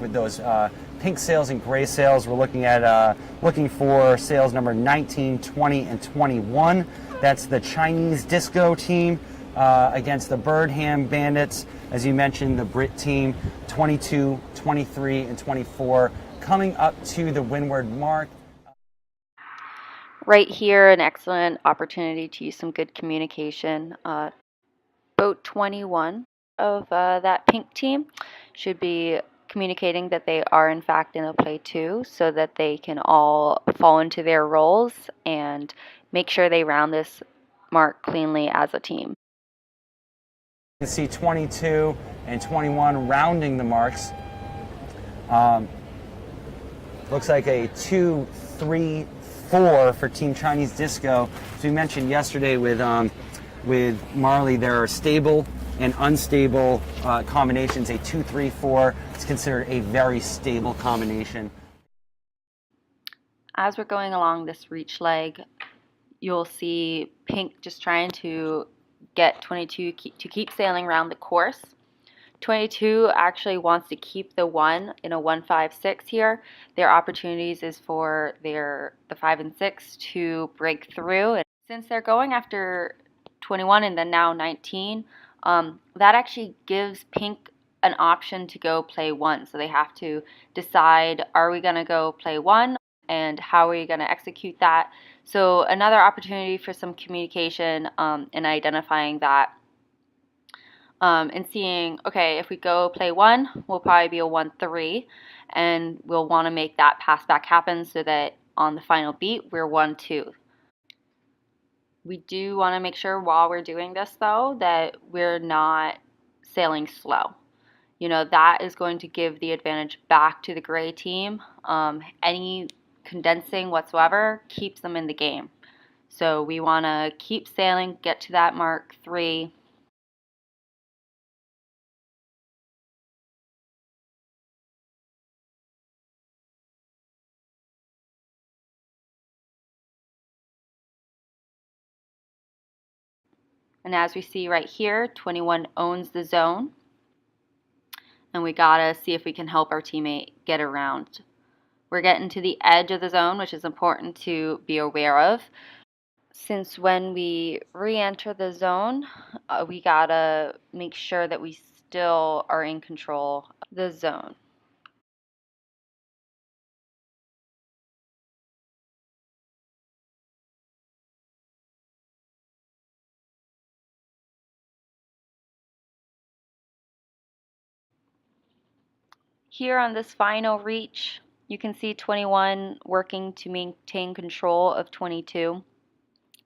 with those pink sails and gray sails. We're looking at looking for sails number 19, 20, and 21. That's the Chinese disco team against the Birdham Bandits. As you mentioned, the Brit team, 22, 23, and 24, coming up to the windward mark. Right here, an excellent opportunity to use some good communication. Boat 21 of that pink team should be communicating that they are in fact in a play 2 so that they can all fall into their roles and make sure they round this mark cleanly as a team. You can see 22 and 21 rounding the marks. Looks like a 2, 3, 4 for Team Chinese Disco. As we mentioned yesterday with Marley, there are stable and unstable combinations. A 2, 3, 4 is considered a very stable combination. As we're going along this reach leg, you'll see pink just trying to get 22 to keep sailing around the course. 22 actually wants to keep the 1 in a 1, 5, 6 here. Their opportunities is for the 5 and 6 to break through. And since they're going after 21 and then now 19, that actually gives pink an option to go play 1. So they have to decide, are we going to go play 1 and how are we going to execute that? So another opportunity for some communication in identifying that. And seeing, okay, if we go play 1, we'll probably be a 1, 3, and we'll want to make that pass back happen so that on the final beat, we're 1, 2. We do want to make sure while we're doing this, though, that we're not sailing slow. You know, that is going to give the advantage back to the gray team. Any condensing whatsoever keeps them in the game. So we want to keep sailing, get to that mark 3. And as we see right here, 21 owns the zone. And we gotta see if we can help our teammate get around. We're getting to the edge of the zone, which is important to be aware of. Since when we re-enter the zone, we gotta make sure that we still are in control of the zone. Here on this final reach, you can see 21 working to maintain control of 22.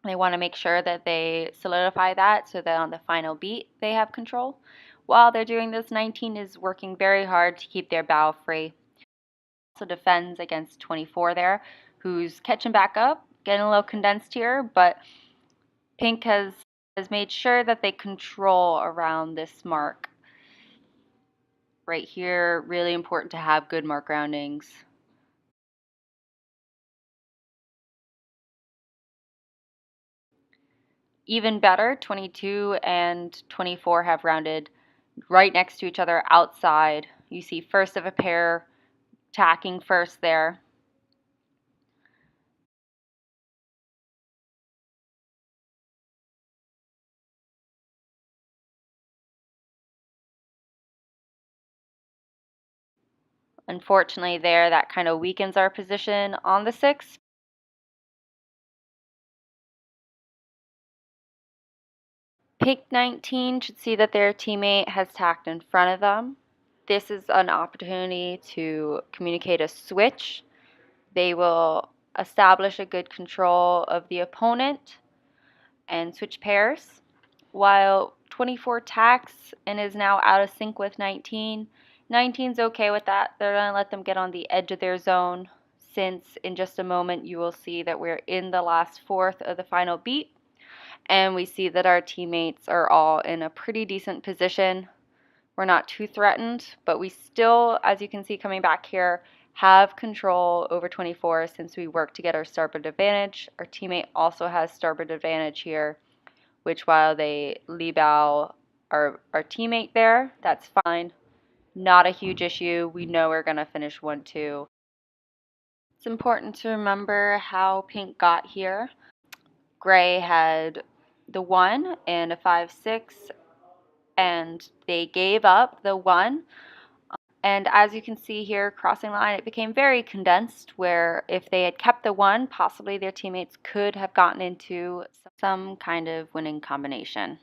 They want to make sure that they solidify that so that on the final beat they have control. While they're doing this, 19 is working very hard to keep their bow free. Also defends against 24 there, who's catching back up, getting a little condensed here, but pink has made sure that they control around this mark. Right here, really important to have good mark roundings. Even better, 22 and 24 have rounded right next to each other outside. You see first of a pair tacking first there. Unfortunately there, that kind of weakens our position on the 6. Pink 19 should see that their teammate has tacked in front of them. This is an opportunity to communicate a switch. They will establish a good control of the opponent and switch pairs. While 24 tacks and is now out of sync with 19, 19's okay with that. They're going to let them get on the edge of their zone, since in just a moment you will see that we're in the last fourth of the final beat, and we see that our teammates are all in a pretty decent position. We're not too threatened, but we still, as you can see coming back here, have control over 24 since we work to get our starboard advantage. Our teammate also has starboard advantage here, which while they lee bow our teammate there, that's fine. Not a huge issue. We know we're going to finish 1-2. It's important to remember how pink got here. Gray had the 1 and a 5-6, and they gave up the 1. And as you can see here, crossing line, it became very condensed, where if they had kept the 1, possibly their teammates could have gotten into some kind of winning combination.